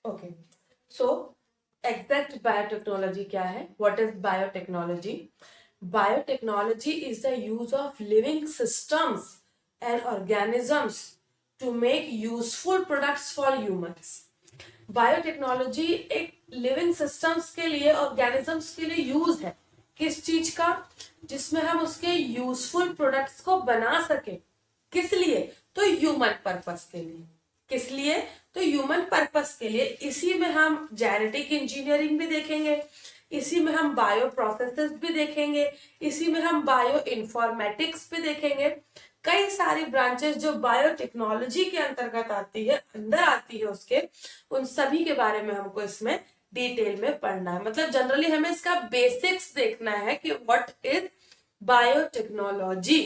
Okay, so exact biotechnology क्या है? What is biotechnology? Biotechnology is the use of living systems and organisms to make useful products for humans. Biotechnology एक living systems के लिए, organisms के लिए use है। किस चीज का? जिसमें हम उसके यूजफुल प्रोडक्ट्स को बना सके। किस लिए? तो ह्यूमन पर्पस के लिए। किस लिए? तो ह्यूमन पर्पस के लिए। इसी में हम जेनेटिक इंजीनियरिंग भी देखेंगे, इसी में हम बायो प्रोसेसेस भी देखेंगे, इसी में हम बायो इंफॉर्मेटिक्स भी देखेंगे। कई सारी ब्रांचेस जो बायोटेक्नोलॉजी के अंतर्गत आती है, अंदर आती है उसके, उन सभी के बारे में हमको इसमें डिटेल में पढ़ना है। मतलब जनरली हमें इसका बेसिक्स देखना है कि व्हाट इज बायोटेक्नोलॉजी।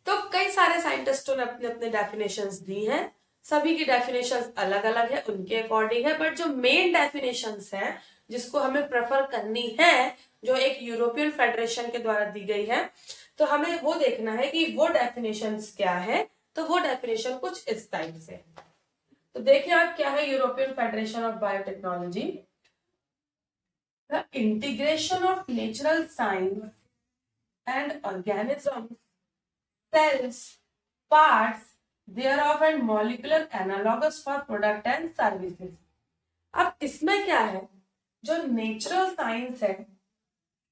तो कई सारे साइंटिस्टों ने अपने अपने डेफिनेशंस दी हैं, सभी की डेफिनेशंस अलग अलग है, उनके अकॉर्डिंग है, बट जो मेन डेफिनेशंस है जिसको हमें प्रेफर करनी है, जो एक यूरोपियन फेडरेशन के द्वारा दी गई है, तो हमें वो देखना है कि वो डेफिनेशंस क्या है। तो वो डेफिनेशन कुछ इस टाइप से, तो देखिए आप क्या है European federation of biotechnology. The integration of natural science and organism, cells, parts thereof and molecular analogues for product and services। अब इसमें क्या है, जो नेचुरल साइंस है,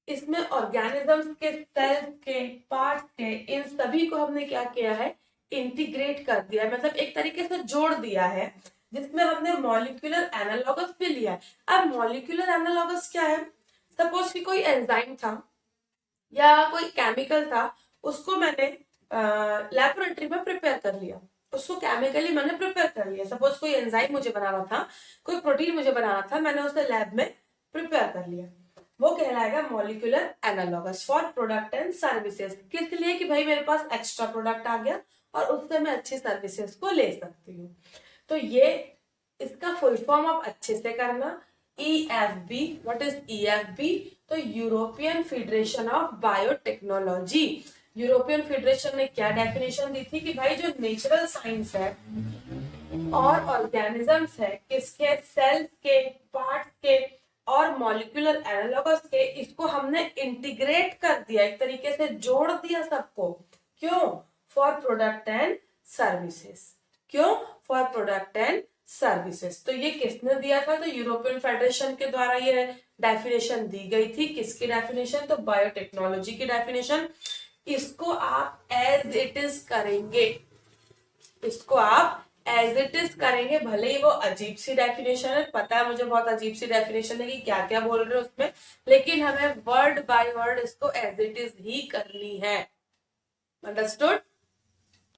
इसमें ऑर्गेनिजम्स के, सेल्स के, पार्ट्स के, इन सभी को हमने क्या किया है, इंटीग्रेट कर दिया है, मतलब एक तरीके से जोड़ दिया है, जिसमें हमने मॉलिक्यूलर एनालॉगस भी लिया है। अब मॉलिक्यूलर एनालॉगस क्या है? सपोज कि कोई एंजाइम था या कोई केमिकल था, उसको मैंने लैबोरेटरी में प्रिपेयर कर लिया, उसको केमिकली मैंने प्रिपेयर कर लिया। सपोज कोई एंजाइम मुझे बनाना था, कोई प्रोटीन मुझे बनाना था, मैंने उसे लैब में प्रिपेयर कर लिया, वो कहलाएगा molecular analogous for product and services. किस लिए? कि भाई मेरे पास एक्स्ट्रा प्रोडक्ट आ गया और उससे मैं अच्छी सर्विसेज को ले सकती हूँ। तो ये इसका फुल फॉर्म आप अच्छे से करना, EFB। What is EFB? तो European federation of biotechnology. European federation ने क्या डेफिनेशन दी थी कि भाई जो नेचुरल साइंस है और ऑर्गेनिजम्स है, किसके? सेल्स के, पार्ट्स के और मॉलिक्यूलर एनालॉगस के, इसको हमने इंटीग्रेट कर दिया, एक तरीके से जोड़ दिया सबको। क्यों? For product and services. क्यों? For product and services. तो ये किसने दिया था? तो यूरोपियन फेडरेशन के द्वारा ये डेफिनेशन दी गई थी। किसकी डेफिनेशन? तो बायोटेक्नोलॉजी की डेफिनेशन। इसको आप एज इट इज करेंगे, इसको आप एज इट इज करेंगे, भले ही वो अजीब सी डेफिनेशन है, पता है मुझे बहुत अजीब सी डेफिनेशन है कि क्या क्या बोल रहे हो उसमें, लेकिन हमें वर्ड बाय वर्ड इसको एज इट इज ही करनी है। अंडरस्टूड?